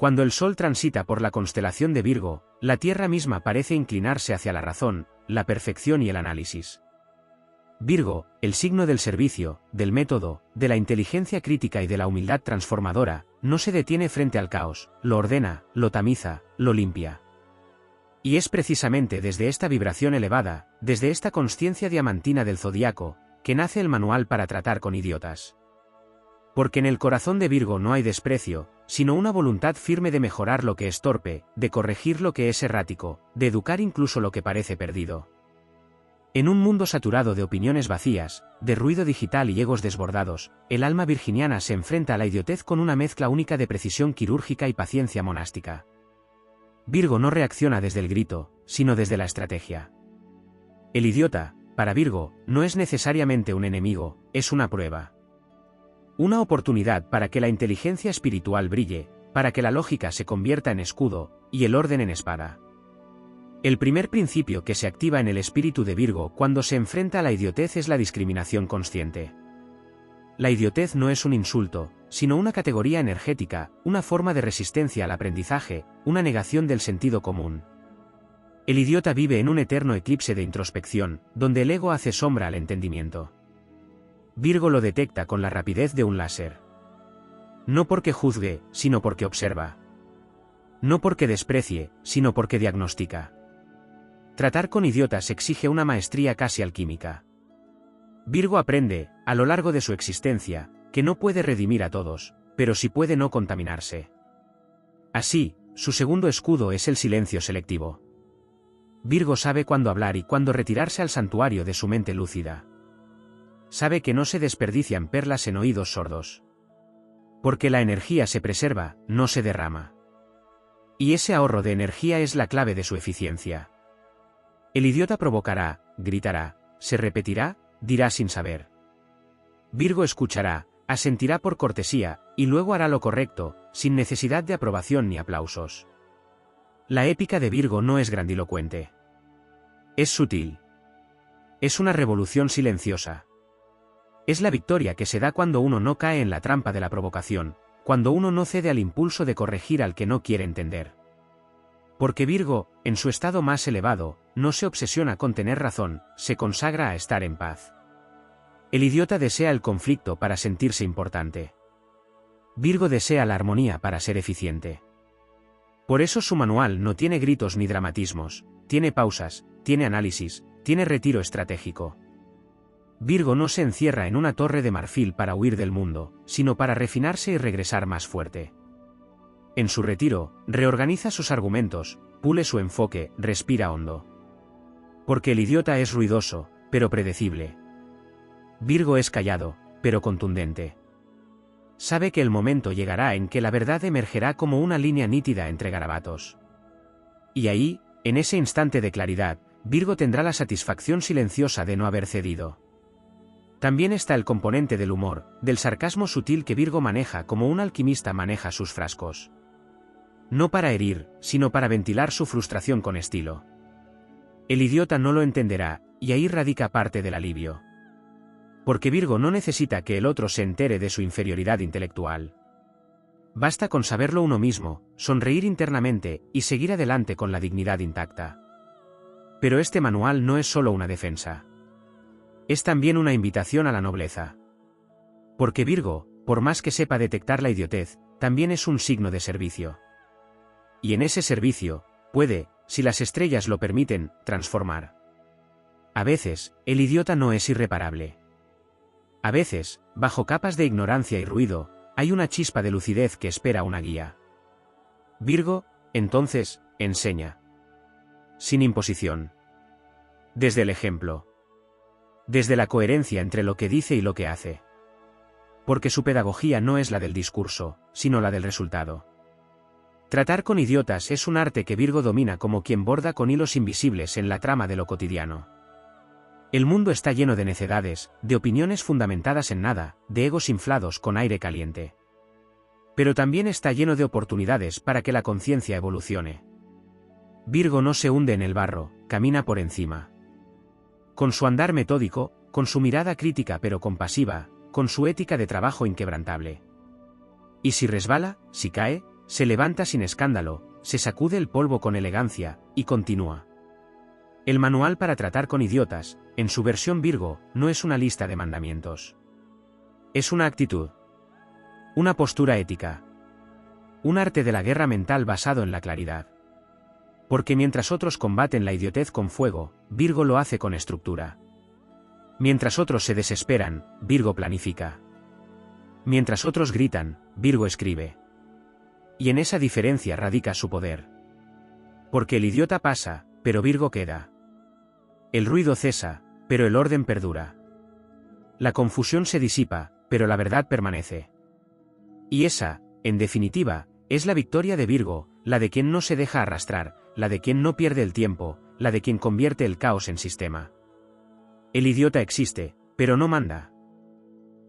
Cuando el Sol transita por la constelación de Virgo, la Tierra misma parece inclinarse hacia la razón, la perfección y el análisis. Virgo, el signo del servicio, del método, de la inteligencia crítica y de la humildad transformadora, no se detiene frente al caos, lo ordena, lo tamiza, lo limpia. Y es precisamente desde esta vibración elevada, desde esta consciencia diamantina del zodiaco, que nace el manual para tratar con idiotas. Porque en el corazón de Virgo no hay desprecio, sino una voluntad firme de mejorar lo que es torpe, de corregir lo que es errático, de educar incluso lo que parece perdido. En un mundo saturado de opiniones vacías, de ruido digital y egos desbordados, el alma virginiana se enfrenta a la idiotez con una mezcla única de precisión quirúrgica y paciencia monástica. Virgo no reacciona desde el grito, sino desde la estrategia. El idiota, para Virgo, no es necesariamente un enemigo, es una prueba. Una oportunidad para que la inteligencia espiritual brille, para que la lógica se convierta en escudo, y el orden en espada. El primer principio que se activa en el espíritu de Virgo cuando se enfrenta a la idiotez es la discriminación consciente. La idiotez no es un insulto, sino una categoría energética, una forma de resistencia al aprendizaje, una negación del sentido común. El idiota vive en un eterno eclipse de introspección, donde el ego hace sombra al entendimiento. Virgo lo detecta con la rapidez de un láser. No porque juzgue, sino porque observa. No porque desprecie, sino porque diagnostica. Tratar con idiotas exige una maestría casi alquímica. Virgo aprende, a lo largo de su existencia, que no puede redimir a todos, pero sí puede no contaminarse. Así, su segundo escudo es el silencio selectivo. Virgo sabe cuándo hablar y cuándo retirarse al santuario de su mente lúcida. Sabe que no se desperdician perlas en oídos sordos. Porque la energía se preserva, no se derrama. Y ese ahorro de energía es la clave de su eficiencia. El idiota provocará, gritará, se repetirá, dirá sin saber. Virgo escuchará, asentirá por cortesía, y luego hará lo correcto, sin necesidad de aprobación ni aplausos. La épica de Virgo no es grandilocuente. Es sutil. Es una revolución silenciosa. Es la victoria que se da cuando uno no cae en la trampa de la provocación, cuando uno no cede al impulso de corregir al que no quiere entender. Porque Virgo, en su estado más elevado, no se obsesiona con tener razón, se consagra a estar en paz. El idiota desea el conflicto para sentirse importante. Virgo desea la armonía para ser eficiente. Por eso su manual no tiene gritos ni dramatismos, tiene pausas, tiene análisis, tiene retiro estratégico. Virgo no se encierra en una torre de marfil para huir del mundo, sino para refinarse y regresar más fuerte. En su retiro, reorganiza sus argumentos, pule su enfoque, respira hondo. Porque el idiota es ruidoso, pero predecible. Virgo es callado, pero contundente. Sabe que el momento llegará en que la verdad emergerá como una línea nítida entre garabatos. Y ahí, en ese instante de claridad, Virgo tendrá la satisfacción silenciosa de no haber cedido. También está el componente del humor, del sarcasmo sutil que Virgo maneja como un alquimista maneja sus frascos. No para herir, sino para ventilar su frustración con estilo. El idiota no lo entenderá, y ahí radica parte del alivio. Porque Virgo no necesita que el otro se entere de su inferioridad intelectual. Basta con saberlo uno mismo, sonreír internamente, y seguir adelante con la dignidad intacta. Pero este manual no es solo una defensa. Es también una invitación a la nobleza. Porque Virgo, por más que sepa detectar la idiotez, también es un signo de servicio. Y en ese servicio, puede, si las estrellas lo permiten, transformar. A veces, el idiota no es irreparable. A veces, bajo capas de ignorancia y ruido, hay una chispa de lucidez que espera una guía. Virgo, entonces, enseña. Sin imposición. Desde el ejemplo. Desde la coherencia entre lo que dice y lo que hace. Porque su pedagogía no es la del discurso, sino la del resultado. Tratar con idiotas es un arte que Virgo domina como quien borda con hilos invisibles en la trama de lo cotidiano. El mundo está lleno de necedades, de opiniones fundamentadas en nada, de egos inflados con aire caliente. Pero también está lleno de oportunidades para que la conciencia evolucione. Virgo no se hunde en el barro, camina por encima. Con su andar metódico, con su mirada crítica pero compasiva, con su ética de trabajo inquebrantable. Y si resbala, si cae, se levanta sin escándalo, se sacude el polvo con elegancia, y continúa. El manual para tratar con idiotas, en su versión Virgo, no es una lista de mandamientos. Es una actitud. Una postura ética. Un arte de la guerra mental basado en la claridad. Porque mientras otros combaten la idiotez con fuego, Virgo lo hace con estructura. Mientras otros se desesperan, Virgo planifica. Mientras otros gritan, Virgo escribe. Y en esa diferencia radica su poder. Porque el idiota pasa, pero Virgo queda. El ruido cesa, pero el orden perdura. La confusión se disipa, pero la verdad permanece. Y esa, en definitiva, es la victoria de Virgo, la de quien no se deja arrastrar, la de quien no pierde el tiempo, la de quien convierte el caos en sistema. El idiota existe, pero no manda.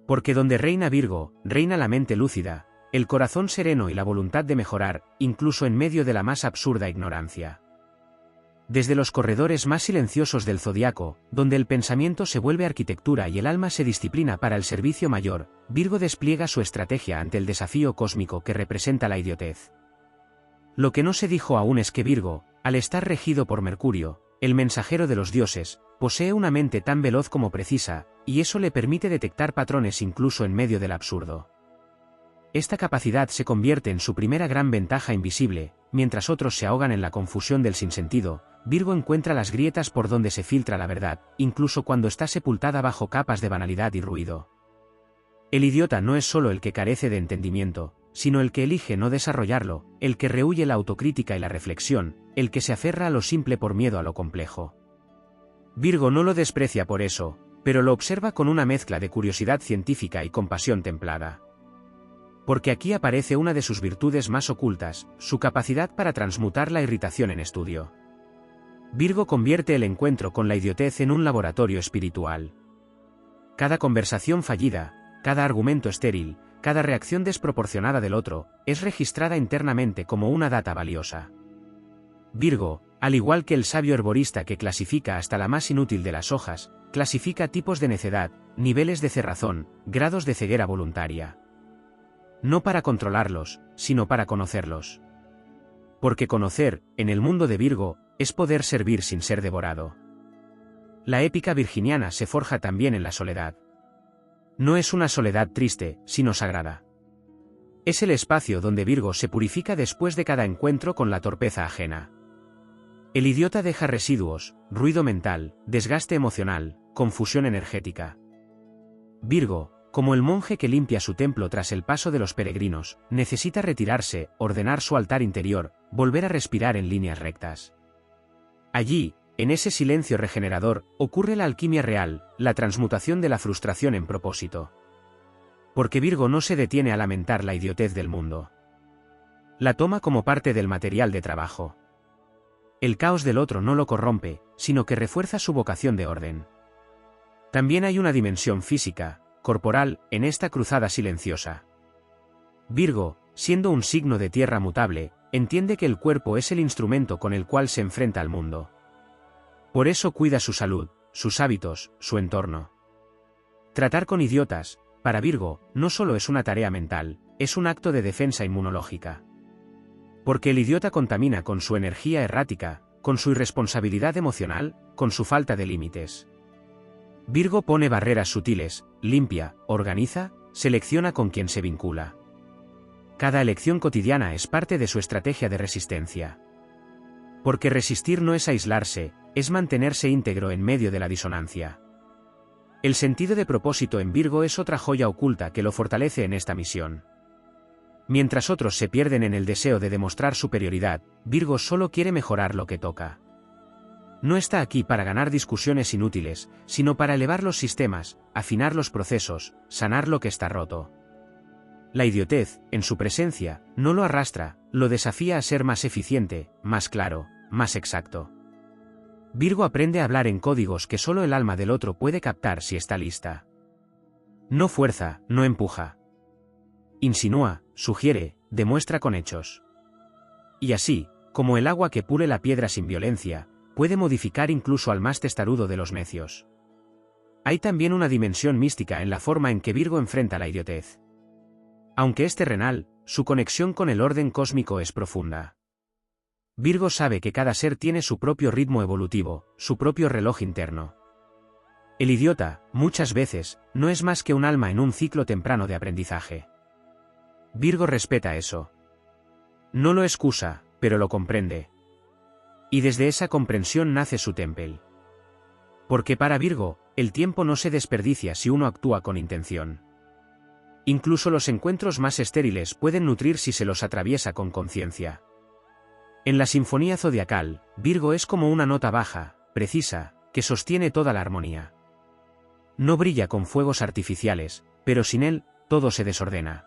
Porque donde reina Virgo, reina la mente lúcida, el corazón sereno y la voluntad de mejorar, incluso en medio de la más absurda ignorancia. Desde los corredores más silenciosos del zodiaco, donde el pensamiento se vuelve arquitectura y el alma se disciplina para el servicio mayor, Virgo despliega su estrategia ante el desafío cósmico que representa la idiotez. Lo que no se dijo aún es que Virgo, al estar regido por Mercurio, el mensajero de los dioses, posee una mente tan veloz como precisa, y eso le permite detectar patrones incluso en medio del absurdo. Esta capacidad se convierte en su primera gran ventaja invisible, mientras otros se ahogan en la confusión del sinsentido. Virgo encuentra las grietas por donde se filtra la verdad, incluso cuando está sepultada bajo capas de banalidad y ruido. El idiota no es solo el que carece de entendimiento, sino el que elige no desarrollarlo, el que rehúye la autocrítica y la reflexión, el que se aferra a lo simple por miedo a lo complejo. Virgo no lo desprecia por eso, pero lo observa con una mezcla de curiosidad científica y compasión templada. Porque aquí aparece una de sus virtudes más ocultas, su capacidad para transmutar la irritación en estudio. Virgo convierte el encuentro con la idiotez en un laboratorio espiritual. Cada conversación fallida, cada argumento estéril, cada reacción desproporcionada del otro, es registrada internamente como una data valiosa. Virgo, al igual que el sabio herborista que clasifica hasta la más inútil de las hojas, clasifica tipos de necedad, niveles de cerrazón, grados de ceguera voluntaria. No para controlarlos, sino para conocerlos. Porque conocer, en el mundo de Virgo, es poder servir sin ser devorado. La épica virginiana se forja también en la soledad. No es una soledad triste, sino sagrada. Es el espacio donde Virgo se purifica después de cada encuentro con la torpeza ajena. El idiota deja residuos, ruido mental, desgaste emocional, confusión energética. Virgo, como el monje que limpia su templo tras el paso de los peregrinos, necesita retirarse, ordenar su altar interior, volver a respirar en líneas rectas. Allí, en ese silencio regenerador, ocurre la alquimia real, la transmutación de la frustración en propósito. Porque Virgo no se detiene a lamentar la idiotez del mundo. La toma como parte del material de trabajo. El caos del otro no lo corrompe, sino que refuerza su vocación de orden. También hay una dimensión física, corporal, en esta cruzada silenciosa. Virgo, siendo un signo de tierra mutable, entiende que el cuerpo es el instrumento con el cual se enfrenta al mundo. Por eso cuida su salud, sus hábitos, su entorno. Tratar con idiotas, para Virgo, no solo es una tarea mental, es un acto de defensa inmunológica. Porque el idiota contamina con su energía errática, con su irresponsabilidad emocional, con su falta de límites. Virgo pone barreras sutiles, limpia, organiza, selecciona con quien se vincula. Cada elección cotidiana es parte de su estrategia de resistencia. Porque resistir no es aislarse, es mantenerse íntegro en medio de la disonancia. El sentido de propósito en Virgo es otra joya oculta que lo fortalece en esta misión. Mientras otros se pierden en el deseo de demostrar superioridad, Virgo solo quiere mejorar lo que toca. No está aquí para ganar discusiones inútiles, sino para elevar los sistemas, afinar los procesos, sanar lo que está roto. La idiotez, en su presencia, no lo arrastra, lo desafía a ser más eficiente, más claro, más exacto. Virgo aprende a hablar en códigos que solo el alma del otro puede captar si está lista. No fuerza, no empuja. Insinúa, sugiere, demuestra con hechos. Y así, como el agua que pule la piedra sin violencia, puede modificar incluso al más testarudo de los necios. Hay también una dimensión mística en la forma en que Virgo enfrenta la idiotez. Aunque es terrenal, su conexión con el orden cósmico es profunda. Virgo sabe que cada ser tiene su propio ritmo evolutivo, su propio reloj interno. El idiota, muchas veces, no es más que un alma en un ciclo temprano de aprendizaje. Virgo respeta eso. No lo excusa, pero lo comprende. Y desde esa comprensión nace su temple. Porque para Virgo, el tiempo no se desperdicia si uno actúa con intención. Incluso los encuentros más estériles pueden nutrir si se los atraviesa con conciencia. En la sinfonía zodiacal, Virgo es como una nota baja, precisa, que sostiene toda la armonía. No brilla con fuegos artificiales, pero sin él, todo se desordena.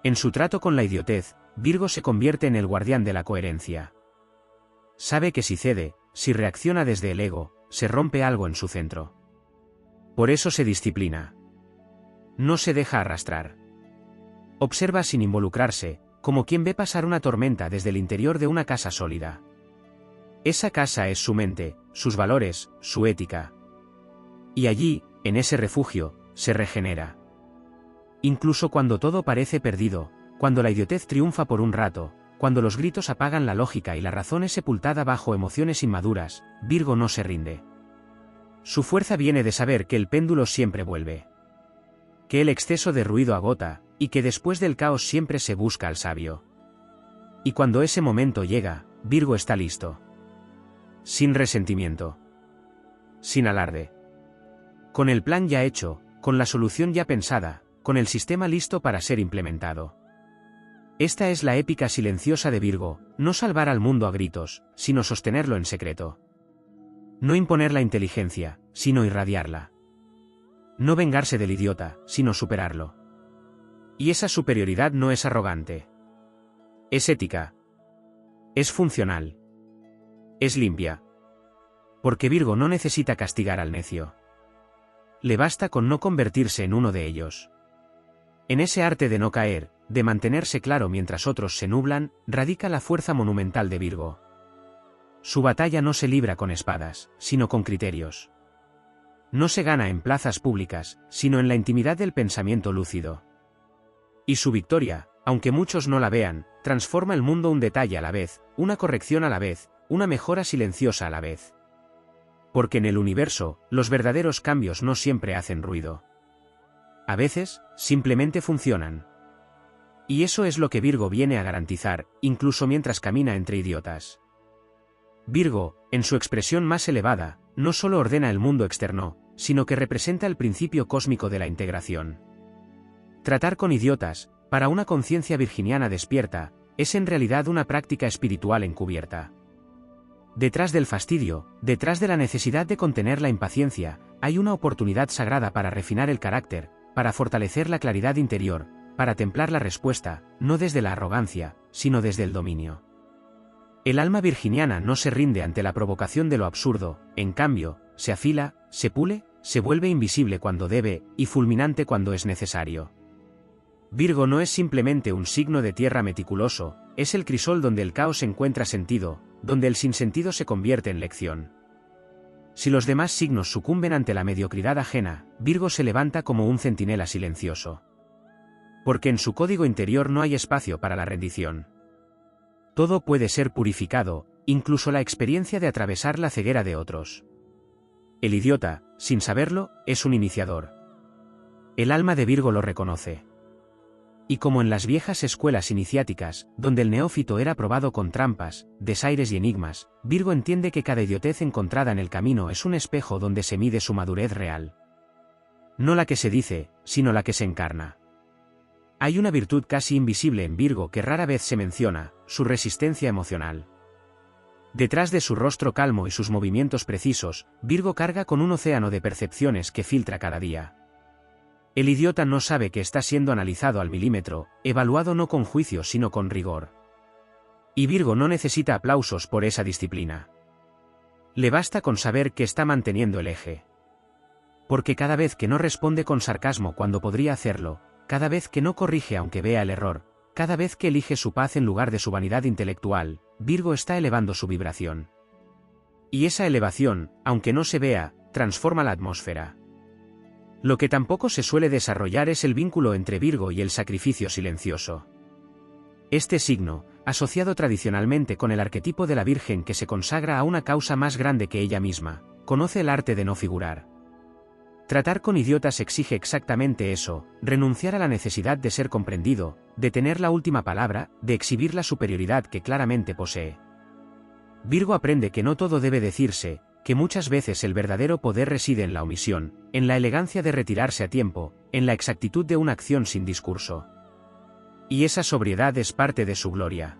En su trato con la idiotez, Virgo se convierte en el guardián de la coherencia. Sabe que si cede, si reacciona desde el ego, se rompe algo en su centro. Por eso se disciplina. No se deja arrastrar. Observa sin involucrarse, como quien ve pasar una tormenta desde el interior de una casa sólida. Esa casa es su mente, sus valores, su ética. Y allí, en ese refugio, se regenera. Incluso cuando todo parece perdido, cuando la idiotez triunfa por un rato, cuando los gritos apagan la lógica y la razón es sepultada bajo emociones inmaduras, Virgo no se rinde. Su fuerza viene de saber que el péndulo siempre vuelve. Que el exceso de ruido agota, y que después del caos siempre se busca al sabio. Y cuando ese momento llega, Virgo está listo. Sin resentimiento. Sin alarde. Con el plan ya hecho, con la solución ya pensada, con el sistema listo para ser implementado. Esta es la épica silenciosa de Virgo, no salvar al mundo a gritos, sino sostenerlo en secreto. No imponer la inteligencia, sino irradiarla. No vengarse del idiota, sino superarlo. Y esa superioridad no es arrogante. Es ética. Es funcional. Es limpia. Porque Virgo no necesita castigar al necio. Le basta con no convertirse en uno de ellos. En ese arte de no caer, de mantenerse claro mientras otros se nublan, radica la fuerza monumental de Virgo. Su batalla no se libra con espadas, sino con criterios. No se gana en plazas públicas, sino en la intimidad del pensamiento lúcido. Y su victoria, aunque muchos no la vean, transforma el mundo un detalle a la vez, una corrección a la vez, una mejora silenciosa a la vez. Porque en el universo, los verdaderos cambios no siempre hacen ruido. A veces, simplemente funcionan. Y eso es lo que Virgo viene a garantizar, incluso mientras camina entre idiotas. Virgo, en su expresión más elevada, no solo ordena el mundo externo, sino que representa el principio cósmico de la integración. Tratar con idiotas, para una conciencia virginiana despierta, es en realidad una práctica espiritual encubierta. Detrás del fastidio, detrás de la necesidad de contener la impaciencia, hay una oportunidad sagrada para refinar el carácter, para fortalecer la claridad interior, para templar la respuesta, no desde la arrogancia, sino desde el dominio. El alma virginiana no se rinde ante la provocación de lo absurdo, en cambio, se afila, se pule, se vuelve invisible cuando debe, y fulminante cuando es necesario. Virgo no es simplemente un signo de tierra meticuloso, es el crisol donde el caos encuentra sentido, donde el sinsentido se convierte en lección. Si los demás signos sucumben ante la mediocridad ajena, Virgo se levanta como un centinela silencioso. Porque en su código interior no hay espacio para la rendición. Todo puede ser purificado, incluso la experiencia de atravesar la ceguera de otros. El idiota, sin saberlo, es un iniciador. El alma de Virgo lo reconoce. Y como en las viejas escuelas iniciáticas, donde el neófito era probado con trampas, desaires y enigmas, Virgo entiende que cada idiotez encontrada en el camino es un espejo donde se mide su madurez real. No la que se dice, sino la que se encarna. Hay una virtud casi invisible en Virgo que rara vez se menciona, su resistencia emocional. Detrás de su rostro calmo y sus movimientos precisos, Virgo carga con un océano de percepciones que filtra cada día. El idiota no sabe que está siendo analizado al milímetro, evaluado no con juicio sino con rigor. Y Virgo no necesita aplausos por esa disciplina. Le basta con saber que está manteniendo el eje. Porque cada vez que no responde con sarcasmo cuando podría hacerlo, cada vez que no corrige aunque vea el error, cada vez que elige su paz en lugar de su vanidad intelectual, Virgo está elevando su vibración. Y esa elevación, aunque no se vea, transforma la atmósfera. Lo que tampoco se suele desarrollar es el vínculo entre Virgo y el sacrificio silencioso. Este signo, asociado tradicionalmente con el arquetipo de la Virgen que se consagra a una causa más grande que ella misma, conoce el arte de no figurar. Tratar con idiotas exige exactamente eso, renunciar a la necesidad de ser comprendido, de tener la última palabra, de exhibir la superioridad que claramente posee. Virgo aprende que no todo debe decirse, que muchas veces el verdadero poder reside en la omisión, en la elegancia de retirarse a tiempo, en la exactitud de una acción sin discurso. Y esa sobriedad es parte de su gloria.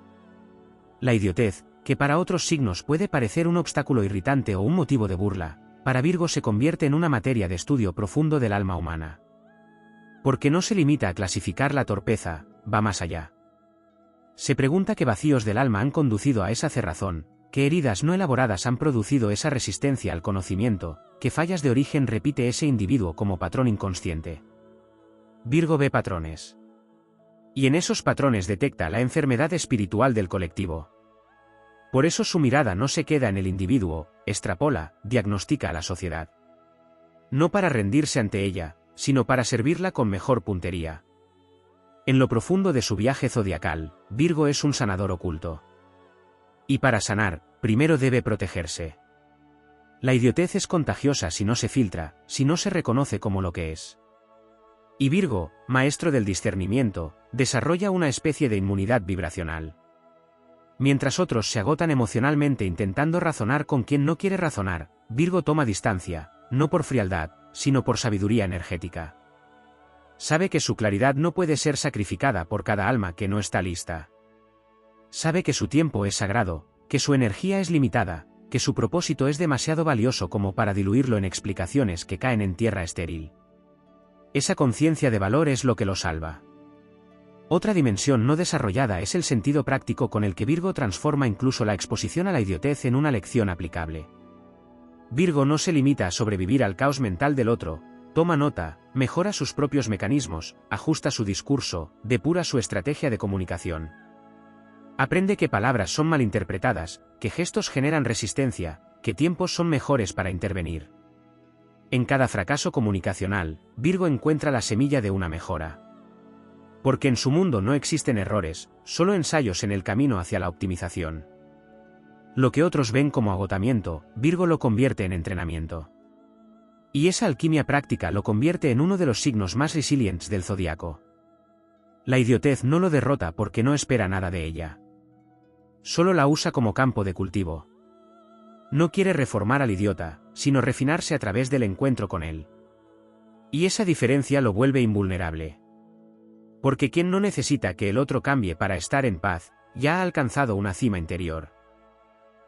La idiotez, que para otros signos puede parecer un obstáculo irritante o un motivo de burla, para Virgo se convierte en una materia de estudio profundo del alma humana. Porque no se limita a clasificar la torpeza, va más allá. Se pregunta qué vacíos del alma han conducido a esa cerrazón, qué heridas no elaboradas han producido esa resistencia al conocimiento, qué fallas de origen repite ese individuo como patrón inconsciente. Virgo ve patrones. Y en esos patrones detecta la enfermedad espiritual del colectivo. Por eso su mirada no se queda en el individuo, extrapola, diagnostica a la sociedad. No para rendirse ante ella, sino para servirla con mejor puntería. En lo profundo de su viaje zodiacal, Virgo es un sanador oculto. Y para sanar, primero debe protegerse. La idiotez es contagiosa si no se filtra, si no se reconoce como lo que es. Y Virgo, maestro del discernimiento, desarrolla una especie de inmunidad vibracional. Mientras otros se agotan emocionalmente intentando razonar con quien no quiere razonar, Virgo toma distancia, no por frialdad, sino por sabiduría energética. Sabe que su claridad no puede ser sacrificada por cada alma que no está lista. Sabe que su tiempo es sagrado, que su energía es limitada, que su propósito es demasiado valioso como para diluirlo en explicaciones que caen en tierra estéril. Esa conciencia de valor es lo que lo salva. Otra dimensión no desarrollada es el sentido práctico con el que Virgo transforma incluso la exposición a la idiotez en una lección aplicable. Virgo no se limita a sobrevivir al caos mental del otro, toma nota, mejora sus propios mecanismos, ajusta su discurso, depura su estrategia de comunicación. Aprende que palabras son malinterpretadas, que gestos generan resistencia, que tiempos son mejores para intervenir. En cada fracaso comunicacional, Virgo encuentra la semilla de una mejora. Porque en su mundo no existen errores, solo ensayos en el camino hacia la optimización. Lo que otros ven como agotamiento, Virgo lo convierte en entrenamiento. Y esa alquimia práctica lo convierte en uno de los signos más resilientes del zodiaco. La idiotez no lo derrota porque no espera nada de ella. Solo la usa como campo de cultivo. No quiere reformar al idiota, sino refinarse a través del encuentro con él. Y esa diferencia lo vuelve invulnerable. Porque quien no necesita que el otro cambie para estar en paz, ya ha alcanzado una cima interior.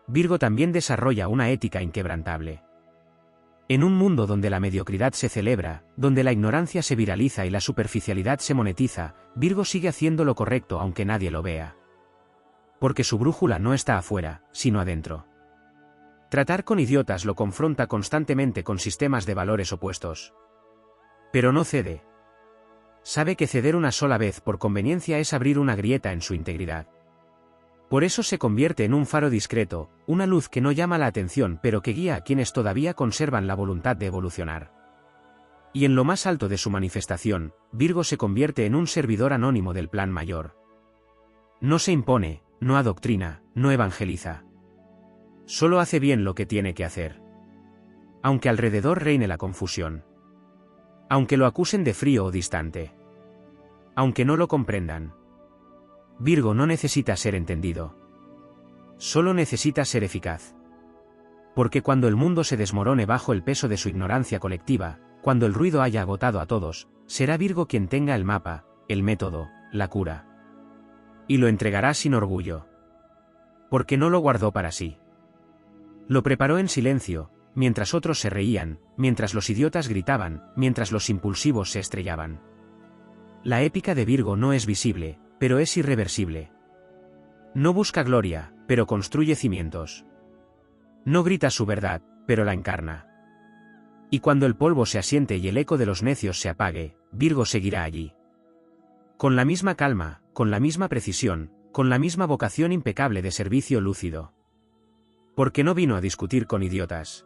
Virgo también desarrolla una ética inquebrantable. En un mundo donde la mediocridad se celebra, donde la ignorancia se viraliza y la superficialidad se monetiza, Virgo sigue haciendo lo correcto aunque nadie lo vea. Porque su brújula no está afuera, sino adentro. Tratar con idiotas lo confronta constantemente con sistemas de valores opuestos. Pero no cede. Sabe que ceder una sola vez por conveniencia es abrir una grieta en su integridad. Por eso se convierte en un faro discreto, una luz que no llama la atención pero que guía a quienes todavía conservan la voluntad de evolucionar. Y en lo más alto de su manifestación, Virgo se convierte en un servidor anónimo del plan mayor. No se impone, no adoctrina, no evangeliza. Solo hace bien lo que tiene que hacer. Aunque alrededor reine la confusión. Aunque lo acusen de frío o distante. Aunque no lo comprendan. Virgo no necesita ser entendido. Solo necesita ser eficaz. Porque cuando el mundo se desmorone bajo el peso de su ignorancia colectiva, cuando el ruido haya agotado a todos, será Virgo quien tenga el mapa, el método, la cura. Y lo entregará sin orgullo. Porque no lo guardó para sí. Lo preparó en silencio, mientras otros se reían, mientras los idiotas gritaban, mientras los impulsivos se estrellaban. La épica de Virgo no es visible, pero es irreversible. No busca gloria, pero construye cimientos. No grita su verdad, pero la encarna. Y cuando el polvo se asiente y el eco de los necios se apague, Virgo seguirá allí. Con la misma calma, con la misma precisión, con la misma vocación impecable de servicio lúcido. Porque no vino a discutir con idiotas.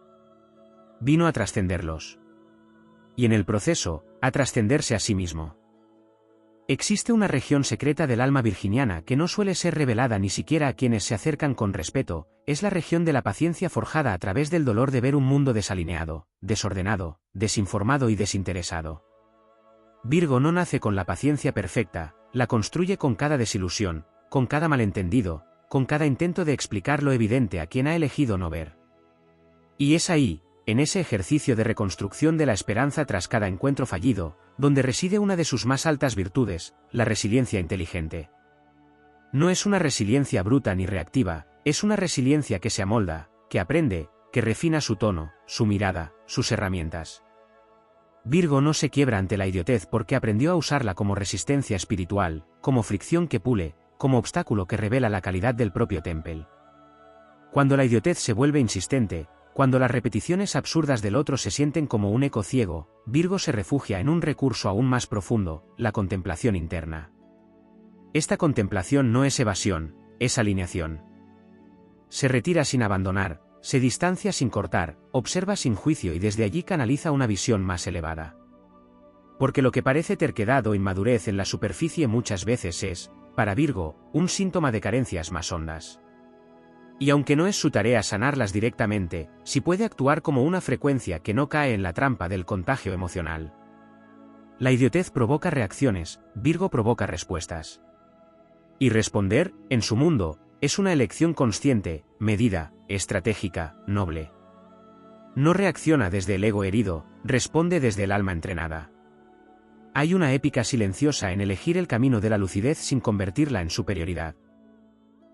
Vino a trascenderlos. Y en el proceso, a trascenderse a sí mismo. Existe una región secreta del alma virginiana que no suele ser revelada ni siquiera a quienes se acercan con respeto, es la región de la paciencia forjada a través del dolor de ver un mundo desalineado, desordenado, desinformado y desinteresado. Virgo no nace con la paciencia perfecta, la construye con cada desilusión, con cada malentendido, con cada intento de explicar lo evidente a quien ha elegido no ver. Y es ahí, en ese ejercicio de reconstrucción de la esperanza tras cada encuentro fallido, donde reside una de sus más altas virtudes, la resiliencia inteligente. No es una resiliencia bruta ni reactiva, es una resiliencia que se amolda, que aprende, que refina su tono, su mirada, sus herramientas. Virgo no se quiebra ante la idiotez porque aprendió a usarla como resistencia espiritual, como fricción que pule, como obstáculo que revela la calidad del propio temple. Cuando la idiotez se vuelve insistente, cuando las repeticiones absurdas del otro se sienten como un eco ciego, Virgo se refugia en un recurso aún más profundo, la contemplación interna. Esta contemplación no es evasión, es alineación. Se retira sin abandonar, se distancia sin cortar, observa sin juicio y desde allí canaliza una visión más elevada. Porque lo que parece terquedad o inmadurez en la superficie muchas veces es, para Virgo, un síntoma de carencias más hondas. Y aunque no es su tarea sanarlas directamente, sí puede actuar como una frecuencia que no cae en la trampa del contagio emocional. La idiotez provoca reacciones, Virgo provoca respuestas. Y responder, en su mundo, es una elección consciente, medida, estratégica, noble. No reacciona desde el ego herido, responde desde el alma entrenada. Hay una épica silenciosa en elegir el camino de la lucidez sin convertirla en superioridad.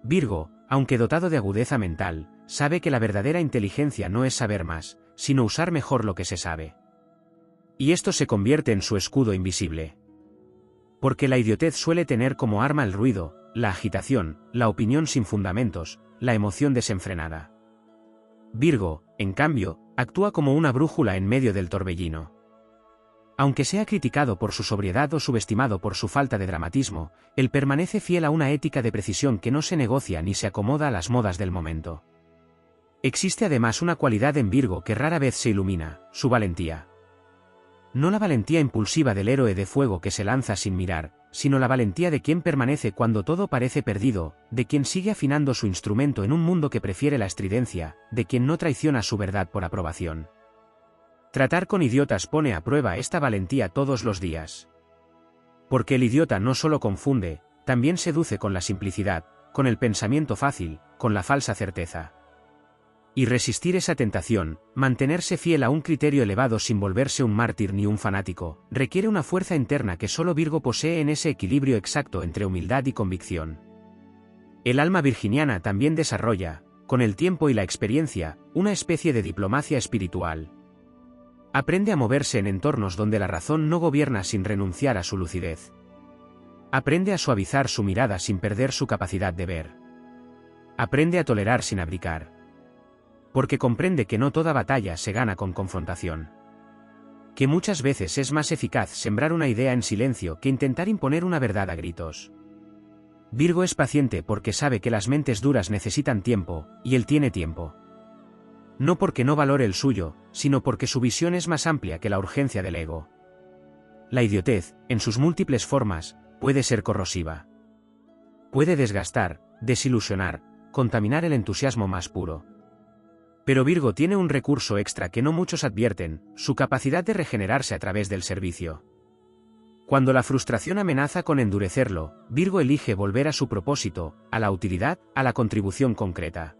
Virgo, aunque dotado de agudeza mental, sabe que la verdadera inteligencia no es saber más, sino usar mejor lo que se sabe. Y esto se convierte en su escudo invisible. Porque la idiotez suele tener como arma el ruido, la agitación, la opinión sin fundamentos, la emoción desenfrenada. Virgo, en cambio, actúa como una brújula en medio del torbellino. Aunque sea criticado por su sobriedad o subestimado por su falta de dramatismo, él permanece fiel a una ética de precisión que no se negocia ni se acomoda a las modas del momento. Existe además una cualidad en Virgo que rara vez se ilumina, su valentía. No la valentía impulsiva del héroe de fuego que se lanza sin mirar, sino la valentía de quien permanece cuando todo parece perdido, de quien sigue afinando su instrumento en un mundo que prefiere la estridencia, de quien no traiciona su verdad por aprobación. Tratar con idiotas pone a prueba esta valentía todos los días. Porque el idiota no solo confunde, también seduce con la simplicidad, con el pensamiento fácil, con la falsa certeza. Y resistir esa tentación, mantenerse fiel a un criterio elevado sin volverse un mártir ni un fanático, requiere una fuerza interna que solo Virgo posee en ese equilibrio exacto entre humildad y convicción. El alma virginiana también desarrolla, con el tiempo y la experiencia, una especie de diplomacia espiritual. Aprende a moverse en entornos donde la razón no gobierna sin renunciar a su lucidez. Aprende a suavizar su mirada sin perder su capacidad de ver. Aprende a tolerar sin abdicar. Porque comprende que no toda batalla se gana con confrontación. Que muchas veces es más eficaz sembrar una idea en silencio que intentar imponer una verdad a gritos. Virgo es paciente porque sabe que las mentes duras necesitan tiempo, y él tiene tiempo. No porque no valore el suyo, sino porque su visión es más amplia que la urgencia del ego. La idiotez, en sus múltiples formas, puede ser corrosiva. Puede desgastar, desilusionar, contaminar el entusiasmo más puro. Pero Virgo tiene un recurso extra que no muchos advierten, su capacidad de regenerarse a través del servicio. Cuando la frustración amenaza con endurecerlo, Virgo elige volver a su propósito, a la utilidad, a la contribución concreta.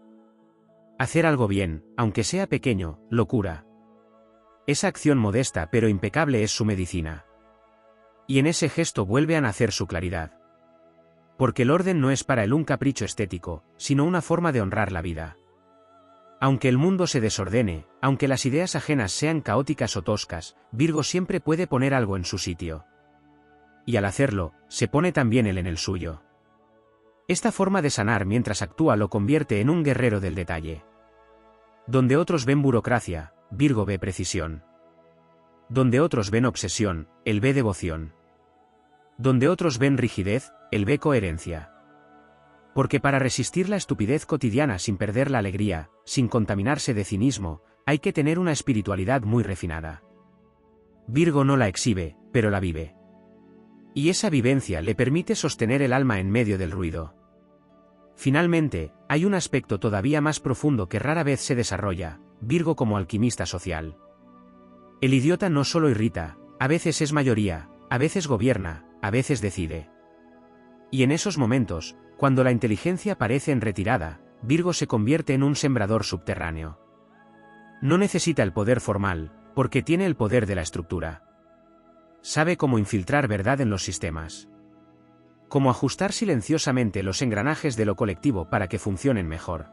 Hacer algo bien, aunque sea pequeño, lo cura. Esa acción modesta pero impecable es su medicina. Y en ese gesto vuelve a nacer su claridad. Porque el orden no es para él un capricho estético, sino una forma de honrar la vida. Aunque el mundo se desordene, aunque las ideas ajenas sean caóticas o toscas, Virgo siempre puede poner algo en su sitio. Y al hacerlo, se pone también él en el suyo. Esta forma de sanar mientras actúa lo convierte en un guerrero del detalle. Donde otros ven burocracia, Virgo ve precisión. Donde otros ven obsesión, él ve devoción. Donde otros ven rigidez, él ve coherencia. Porque para resistir la estupidez cotidiana sin perder la alegría, sin contaminarse de cinismo, hay que tener una espiritualidad muy refinada. Virgo no la exhibe, pero la vive. Y esa vivencia le permite sostener el alma en medio del ruido. Finalmente, hay un aspecto todavía más profundo que rara vez se desarrolla: Virgo como alquimista social. El idiota no solo irrita, a veces es mayoría, a veces gobierna, a veces decide. Y en esos momentos, cuando la inteligencia parece en retirada, Virgo se convierte en un sembrador subterráneo. No necesita el poder formal, porque tiene el poder de la estructura. Sabe cómo infiltrar verdad en los sistemas. Cómo ajustar silenciosamente los engranajes de lo colectivo para que funcionen mejor.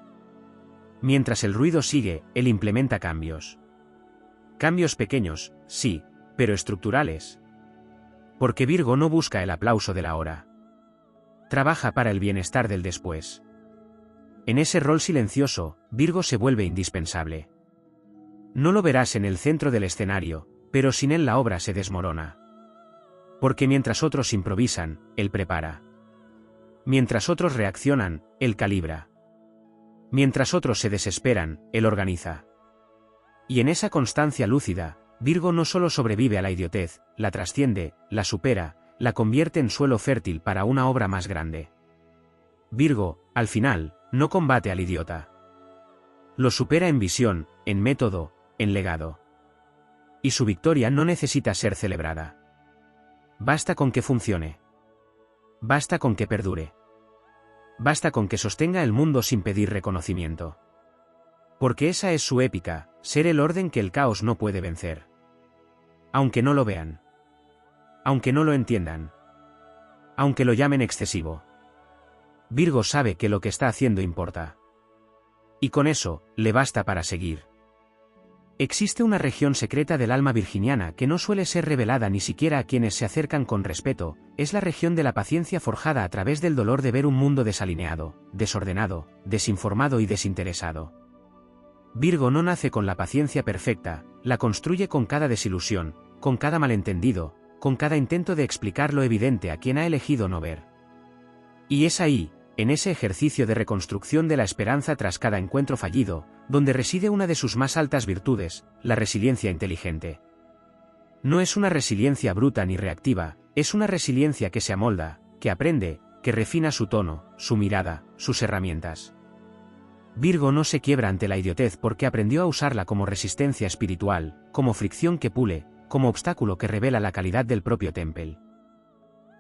Mientras el ruido sigue, él implementa cambios. Cambios pequeños, sí, pero estructurales. Porque Virgo no busca el aplauso de la hora. Trabaja para el bienestar del después. En ese rol silencioso, Virgo se vuelve indispensable. No lo verás en el centro del escenario, pero sin él la obra se desmorona. Porque mientras otros improvisan, él prepara. Mientras otros reaccionan, él calibra. Mientras otros se desesperan, él organiza. Y en esa constancia lúcida, Virgo no solo sobrevive a la idiotez, la trasciende, la supera, la convierte en suelo fértil para una obra más grande. Virgo, al final, no combate al idiota. Lo supera en visión, en método, en legado. Y su victoria no necesita ser celebrada. Basta con que funcione. Basta con que perdure. Basta con que sostenga el mundo sin pedir reconocimiento. Porque esa es su épica, ser el orden que el caos no puede vencer. Aunque no lo vean. Aunque no lo entiendan. Aunque lo llamen excesivo. Virgo sabe que lo que está haciendo importa. Y con eso, le basta para seguir. Existe una región secreta del alma virginiana que no suele ser revelada ni siquiera a quienes se acercan con respeto: es la región de la paciencia forjada a través del dolor de ver un mundo desalineado, desordenado, desinformado y desinteresado. Virgo no nace con la paciencia perfecta, la construye con cada desilusión, con cada malentendido, con cada intento de explicar lo evidente a quien ha elegido no ver. Y es ahí, en ese ejercicio de reconstrucción de la esperanza tras cada encuentro fallido, donde reside una de sus más altas virtudes, la resiliencia inteligente. No es una resiliencia bruta ni reactiva, es una resiliencia que se amolda, que aprende, que refina su tono, su mirada, sus herramientas. Virgo no se quiebra ante la idiotez porque aprendió a usarla como resistencia espiritual, como fricción que pule, como obstáculo que revela la calidad del propio temple.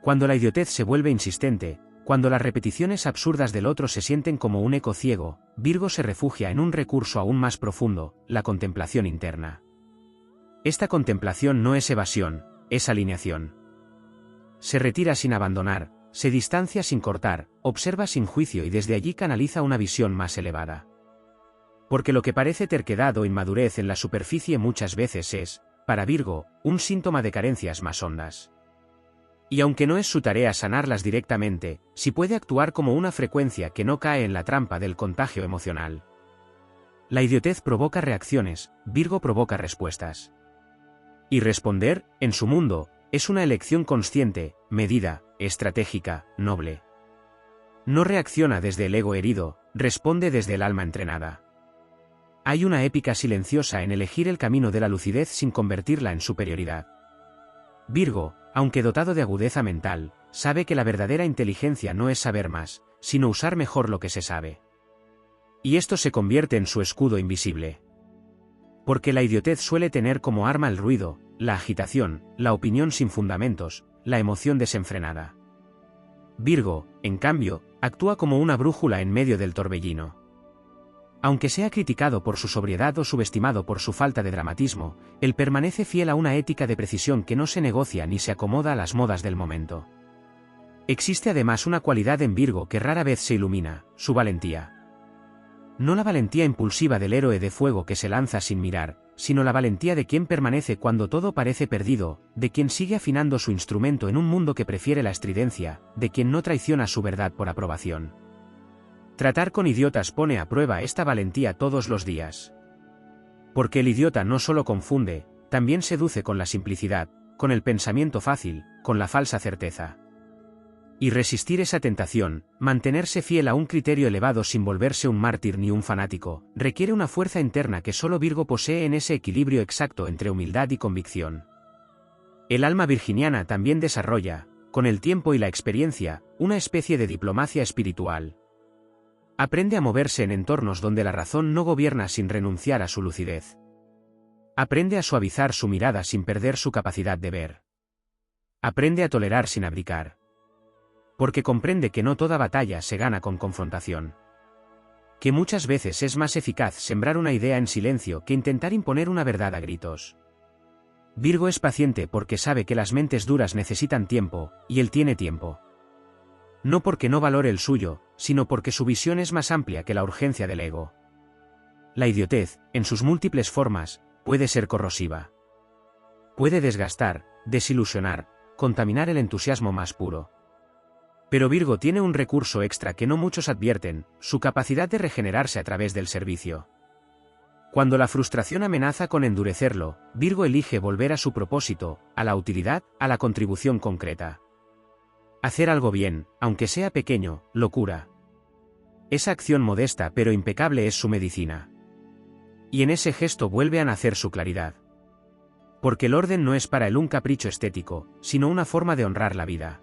Cuando la idiotez se vuelve insistente, cuando las repeticiones absurdas del otro se sienten como un eco ciego, Virgo se refugia en un recurso aún más profundo: la contemplación interna. Esta contemplación no es evasión, es alineación. Se retira sin abandonar, se distancia sin cortar, observa sin juicio y desde allí canaliza una visión más elevada. Porque lo que parece terquedad o inmadurez en la superficie muchas veces es, para Virgo, un síntoma de carencias más hondas. Y aunque no es su tarea sanarlas directamente, sí puede actuar como una frecuencia que no cae en la trampa del contagio emocional. La idiotez provoca reacciones, Virgo provoca respuestas. Y responder, en su mundo, es una elección consciente, medida, estratégica, noble. No reacciona desde el ego herido, responde desde el alma entrenada. Hay una épica silenciosa en elegir el camino de la lucidez sin convertirla en superioridad. Virgo, aunque dotado de agudeza mental, sabe que la verdadera inteligencia no es saber más, sino usar mejor lo que se sabe. Y esto se convierte en su escudo invisible. Porque la idiotez suele tener como arma el ruido, la agitación, la opinión sin fundamentos, la emoción desenfrenada. Virgo, en cambio, actúa como una brújula en medio del torbellino. Aunque sea criticado por su sobriedad o subestimado por su falta de dramatismo, él permanece fiel a una ética de precisión que no se negocia ni se acomoda a las modas del momento. Existe además una cualidad en Virgo que rara vez se ilumina: su valentía. No la valentía impulsiva del héroe de fuego que se lanza sin mirar, sino la valentía de quien permanece cuando todo parece perdido, de quien sigue afinando su instrumento en un mundo que prefiere la estridencia, de quien no traiciona su verdad por aprobación. Tratar con idiotas pone a prueba esta valentía todos los días. Porque el idiota no solo confunde, también seduce con la simplicidad, con el pensamiento fácil, con la falsa certeza. Y resistir esa tentación, mantenerse fiel a un criterio elevado sin volverse un mártir ni un fanático, requiere una fuerza interna que solo Virgo posee en ese equilibrio exacto entre humildad y convicción. El alma virginiana también desarrolla, con el tiempo y la experiencia, una especie de diplomacia espiritual. Aprende a moverse en entornos donde la razón no gobierna sin renunciar a su lucidez. Aprende a suavizar su mirada sin perder su capacidad de ver. Aprende a tolerar sin abdicar. Porque comprende que no toda batalla se gana con confrontación. Que muchas veces es más eficaz sembrar una idea en silencio que intentar imponer una verdad a gritos. Virgo es paciente porque sabe que las mentes duras necesitan tiempo, y él tiene tiempo. No porque no valore el suyo, sino porque su visión es más amplia que la urgencia del ego. La idiotez, en sus múltiples formas, puede ser corrosiva. Puede desgastar, desilusionar, contaminar el entusiasmo más puro. Pero Virgo tiene un recurso extra que no muchos advierten, su capacidad de regenerarse a través del servicio. Cuando la frustración amenaza con endurecerlo, Virgo elige volver a su propósito, a la utilidad, a la contribución concreta. Hacer algo bien, aunque sea pequeño, lo cura. Esa acción modesta pero impecable es su medicina. Y en ese gesto vuelve a nacer su claridad. Porque el orden no es para él un capricho estético, sino una forma de honrar la vida.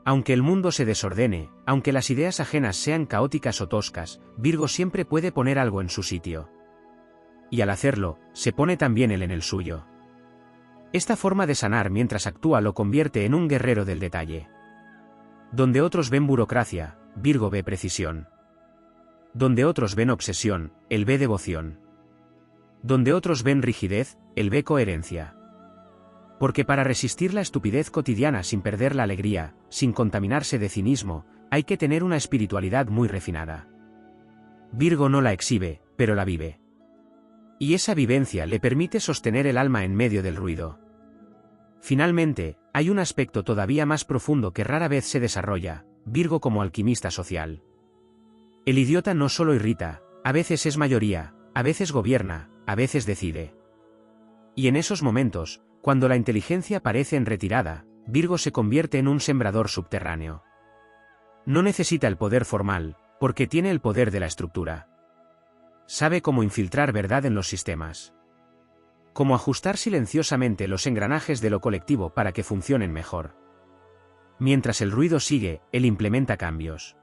Aunque el mundo se desordene, aunque las ideas ajenas sean caóticas o toscas, Virgo siempre puede poner algo en su sitio. Y al hacerlo, se pone también él en el suyo. Esta forma de sanar mientras actúa lo convierte en un guerrero del detalle. Donde otros ven burocracia, Virgo ve precisión. Donde otros ven obsesión, él ve devoción. Donde otros ven rigidez, él ve coherencia. Porque para resistir la estupidez cotidiana sin perder la alegría, sin contaminarse de cinismo, hay que tener una espiritualidad muy refinada. Virgo no la exhibe, pero la vive. Y esa vivencia le permite sostener el alma en medio del ruido. Finalmente, hay un aspecto todavía más profundo que rara vez se desarrolla, Virgo como alquimista social. El idiota no solo irrita, a veces es mayoría, a veces gobierna, a veces decide. Y en esos momentos, cuando la inteligencia parece en retirada, Virgo se convierte en un sembrador subterráneo. No necesita el poder formal, porque tiene el poder de la estructura. Sabe cómo infiltrar verdad en los sistemas. Cómo ajustar silenciosamente los engranajes de lo colectivo para que funcionen mejor. Mientras el ruido sigue, él implementa cambios.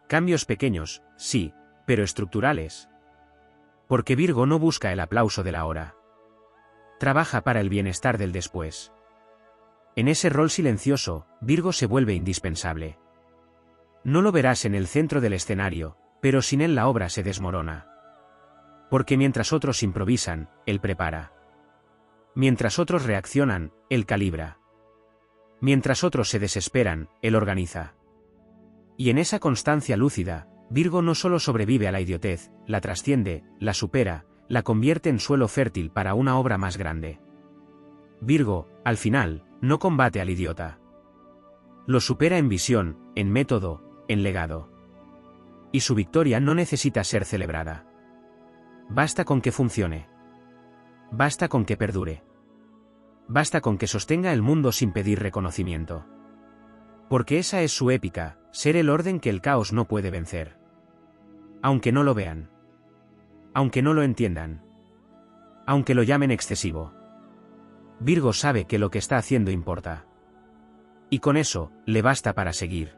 Cambios pequeños, sí, pero estructurales. Porque Virgo no busca el aplauso de la hora. Trabaja para el bienestar del después. En ese rol silencioso, Virgo se vuelve indispensable. No lo verás en el centro del escenario, pero sin él la obra se desmorona. Porque mientras otros improvisan, él prepara. Mientras otros reaccionan, él calibra. Mientras otros se desesperan, él organiza. Y en esa constancia lúcida, Virgo no solo sobrevive a la idiotez, la trasciende, la supera, la convierte en suelo fértil para una obra más grande. Virgo, al final, no combate al idiota. Lo supera en visión, en método, en legado. Y su victoria no necesita ser celebrada. Basta con que funcione. Basta con que perdure. Basta con que sostenga el mundo sin pedir reconocimiento. Porque esa es su épica, ser el orden que el caos no puede vencer. Aunque no lo vean. Aunque no lo entiendan. Aunque lo llamen excesivo. Virgo sabe que lo que está haciendo importa. Y con eso, le basta para seguir.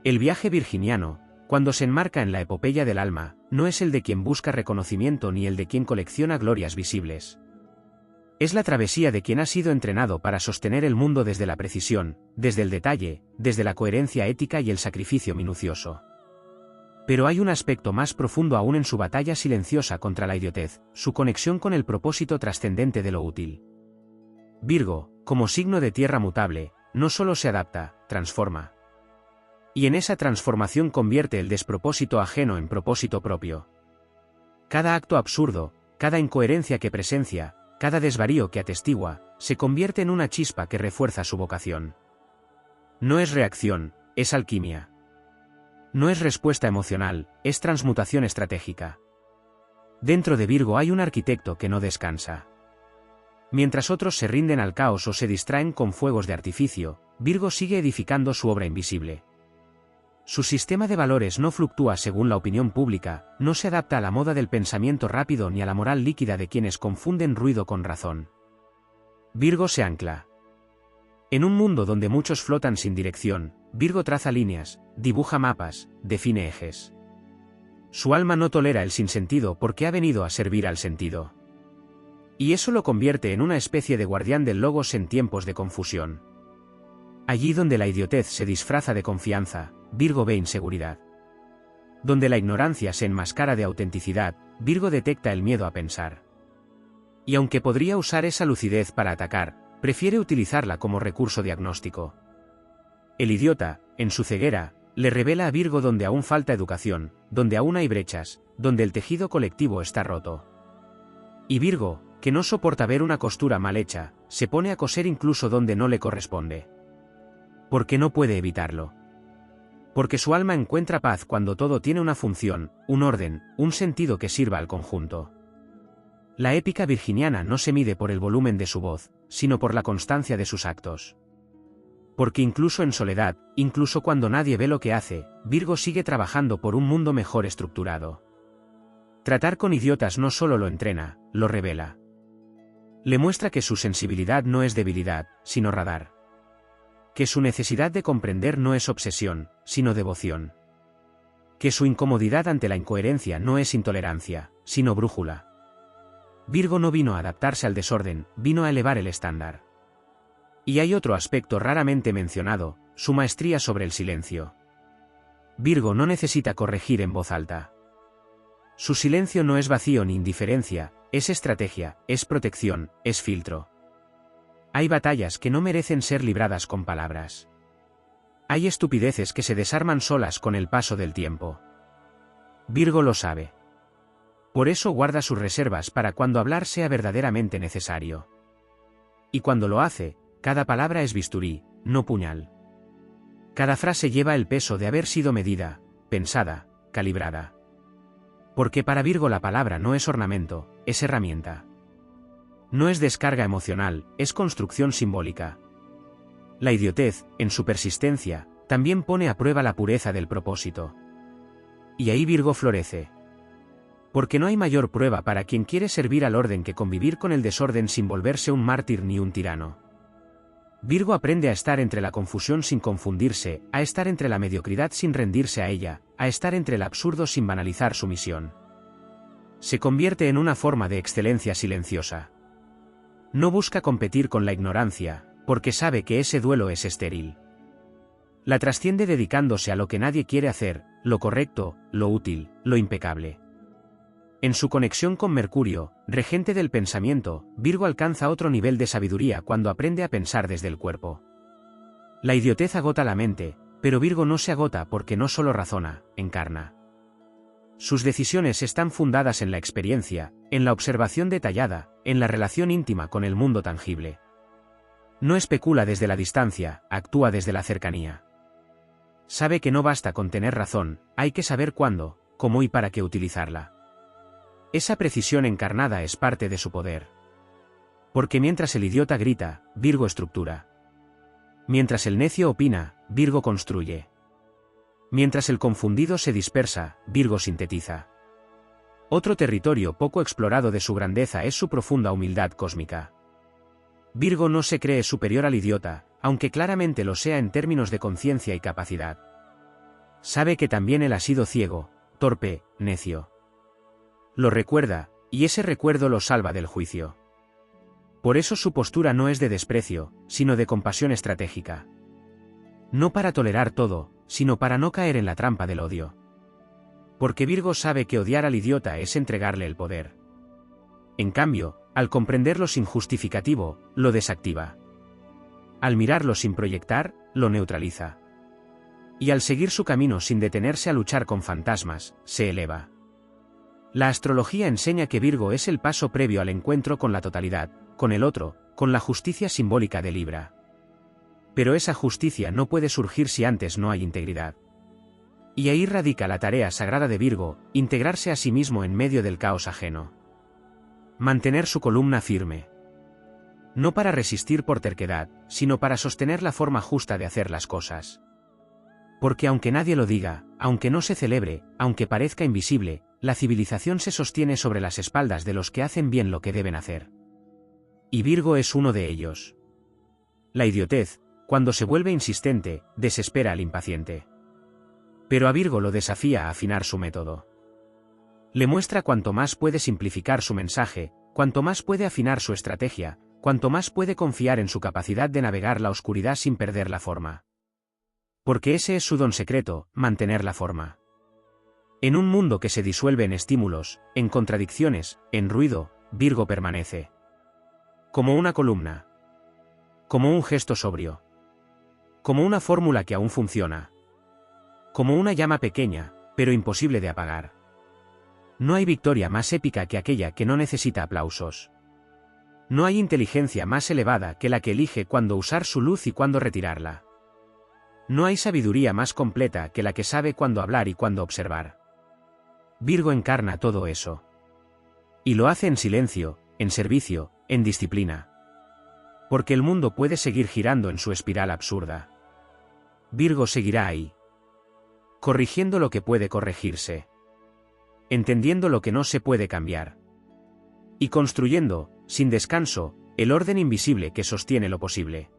El viaje virginiano, cuando se enmarca en la epopeya del alma, no es el de quien busca reconocimiento ni el de quien colecciona glorias visibles. Es la travesía de quien ha sido entrenado para sostener el mundo desde la precisión, desde el detalle, desde la coherencia ética y el sacrificio minucioso. Pero hay un aspecto más profundo aún en su batalla silenciosa contra la idiotez, su conexión con el propósito trascendente de lo útil. Virgo, como signo de tierra mutable, no solo se adapta, transforma. Y en esa transformación convierte el despropósito ajeno en propósito propio. Cada acto absurdo, cada incoherencia que presencia, cada desvarío que atestigua, se convierte en una chispa que refuerza su vocación. No es reacción, es alquimia. No es respuesta emocional, es transmutación estratégica. Dentro de Virgo hay un arquitecto que no descansa. Mientras otros se rinden al caos o se distraen con fuegos de artificio, Virgo sigue edificando su obra invisible. Su sistema de valores no fluctúa según la opinión pública, no se adapta a la moda del pensamiento rápido ni a la moral líquida de quienes confunden ruido con razón. Virgo se ancla. En un mundo donde muchos flotan sin dirección, Virgo traza líneas, dibuja mapas, define ejes. Su alma no tolera el sinsentido porque ha venido a servir al sentido. Y eso lo convierte en una especie de guardián del logos en tiempos de confusión. Allí donde la idiotez se disfraza de confianza, Virgo ve inseguridad. Donde la ignorancia se enmascara de autenticidad, Virgo detecta el miedo a pensar. Y aunque podría usar esa lucidez para atacar, prefiere utilizarla como recurso diagnóstico. El idiota, en su ceguera, le revela a Virgo donde aún falta educación, donde aún hay brechas, donde el tejido colectivo está roto. Y Virgo, que no soporta ver una costura mal hecha, se pone a coser incluso donde no le corresponde. Porque no puede evitarlo. Porque su alma encuentra paz cuando todo tiene una función, un orden, un sentido que sirva al conjunto. La épica virginiana no se mide por el volumen de su voz, sino por la constancia de sus actos. Porque incluso en soledad, incluso cuando nadie ve lo que hace, Virgo sigue trabajando por un mundo mejor estructurado. Tratar con idiotas no solo lo entrena, lo revela. Le muestra que su sensibilidad no es debilidad, sino radar. Que su necesidad de comprender no es obsesión, sino devoción. Que su incomodidad ante la incoherencia no es intolerancia, sino brújula. Virgo no vino a adaptarse al desorden, vino a elevar el estándar. Y hay otro aspecto raramente mencionado, su maestría sobre el silencio. Virgo no necesita corregir en voz alta. Su silencio no es vacío ni indiferencia, es estrategia, es protección, es filtro. Hay batallas que no merecen ser libradas con palabras. Hay estupideces que se desarman solas con el paso del tiempo. Virgo lo sabe. Por eso guarda sus reservas para cuando hablar sea verdaderamente necesario. Y cuando lo hace, cada palabra es bisturí, no puñal. Cada frase lleva el peso de haber sido medida, pensada, calibrada. Porque para Virgo la palabra no es ornamento, es herramienta. No es descarga emocional, es construcción simbólica. La idiotez, en su persistencia, también pone a prueba la pureza del propósito. Y ahí Virgo florece. Porque no hay mayor prueba para quien quiere servir al orden que convivir con el desorden sin volverse un mártir ni un tirano. Virgo aprende a estar entre la confusión sin confundirse, a estar entre la mediocridad sin rendirse a ella, a estar entre el absurdo sin banalizar su misión. Se convierte en una forma de excelencia silenciosa. No busca competir con la ignorancia, porque sabe que ese duelo es estéril. La trasciende dedicándose a lo que nadie quiere hacer, lo correcto, lo útil, lo impecable. En su conexión con Mercurio, regente del pensamiento, Virgo alcanza otro nivel de sabiduría cuando aprende a pensar desde el cuerpo. La idiotez agota la mente, pero Virgo no se agota porque no solo razona, encarna. Sus decisiones están fundadas en la experiencia, en la observación detallada, en la relación íntima con el mundo tangible. No especula desde la distancia, actúa desde la cercanía. Sabe que no basta con tener razón, hay que saber cuándo, cómo y para qué utilizarla. Esa precisión encarnada es parte de su poder. Porque mientras el idiota grita, Virgo estructura. Mientras el necio opina, Virgo construye. Mientras el confundido se dispersa, Virgo sintetiza. Otro territorio poco explorado de su grandeza es su profunda humildad cósmica. Virgo no se cree superior al idiota, aunque claramente lo sea en términos de conciencia y capacidad. Sabe que también él ha sido ciego, torpe, necio. Lo recuerda, y ese recuerdo lo salva del juicio. Por eso su postura no es de desprecio, sino de compasión estratégica. No para tolerar todo, sino para no caer en la trampa del odio. Porque Virgo sabe que odiar al idiota es entregarle el poder. En cambio, al comprenderlo sin justificativo, lo desactiva. Al mirarlo sin proyectar, lo neutraliza. Y al seguir su camino sin detenerse a luchar con fantasmas, se eleva. La astrología enseña que Virgo es el paso previo al encuentro con la totalidad, con el otro, con la justicia simbólica de Libra. Pero esa justicia no puede surgir si antes no hay integridad. Y ahí radica la tarea sagrada de Virgo, integrarse a sí mismo en medio del caos ajeno. Mantener su columna firme. No para resistir por terquedad, sino para sostener la forma justa de hacer las cosas. Porque aunque nadie lo diga, aunque no se celebre, aunque parezca invisible, la civilización se sostiene sobre las espaldas de los que hacen bien lo que deben hacer. Y Virgo es uno de ellos. la idiotez, cuando se vuelve insistente, desespera al impaciente. Pero a Virgo lo desafía a afinar su método. Le muestra cuanto más puede simplificar su mensaje, cuanto más puede afinar su estrategia, cuanto más puede confiar en su capacidad de navegar la oscuridad sin perder la forma. Porque ese es su don secreto, mantener la forma. En un mundo que se disuelve en estímulos, en contradicciones, en ruido, Virgo permanece. Como una columna. Como un gesto sobrio. Como una fórmula que aún funciona. Como una llama pequeña, pero imposible de apagar. No hay victoria más épica que aquella que no necesita aplausos. No hay inteligencia más elevada que la que elige cuándo usar su luz y cuándo retirarla. No hay sabiduría más completa que la que sabe cuándo hablar y cuándo observar. Virgo encarna todo eso. Y lo hace en silencio, en servicio, en disciplina. Porque el mundo puede seguir girando en su espiral absurda. Virgo seguirá ahí. Corrigiendo lo que puede corregirse. Entendiendo lo que no se puede cambiar. Y construyendo, sin descanso, el orden invisible que sostiene lo posible.